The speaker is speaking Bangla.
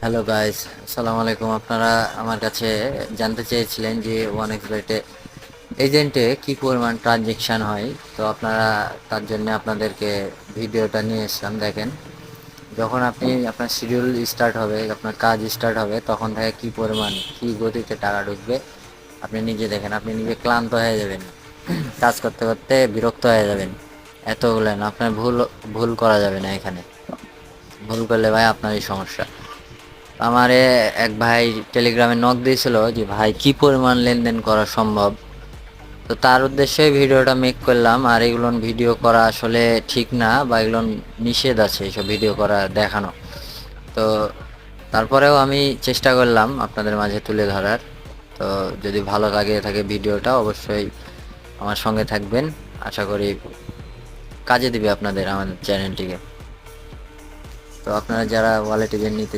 হ্যালো গাইস, আসসালামু আলাইকুম। আপনারা আমার কাছে জানতে চেয়েছিলেন যে ওয়ানএক্সবেটে এজেন্টে কি পরিমাণ ট্রানজেকশন হয়। তো আপনারা তার জন্য আপনাদেরকে ভিডিওটা নিয়ে এসলাম। দেখেন, যখন আপনি আপনার শিডিউল স্টার্ট হবে, আপনার কাজ স্টার্ট হবে, তখন থেকে কি পরিমাণ কি গতিতে টাকা ঢুকবে আপনি নিজে দেখেন। আপনি নিজে ক্লান্ত হয়ে যাবেন, কাজ করতে করতে বিরক্ত হয়ে যাবেন। এতগুলো না, আপনার ভুল ভুল করা যাবে না এখানে। ভুল করলে ভাই আপনারই সমস্যা। আমারে এক ভাই টেলিগ্রামে নক দিয়েছিল যে ভাই কি পরিমাণ লেনদেন করা সম্ভব। তো তার উদ্দেশ্যে ভিডিওটা মেক করলাম। আর এগুলো ভিডিও করা আসলে ঠিক না, বা এগুলো নিষেধ আছে এইসব ভিডিও করা দেখানো। তো তারপরেও আমি চেষ্টা করলাম আপনাদের মাঝে তুলে ধরার। তো যদি ভালো লাগে থাকে ভিডিওটা, অবশ্যই আমার সঙ্গে থাকবেন। আশা করি কাজে দিবে আপনাদের আমাদের চ্যানেলটিকে। তো আপনারা যারা ওয়ালেট এজেন্ট নিতে চান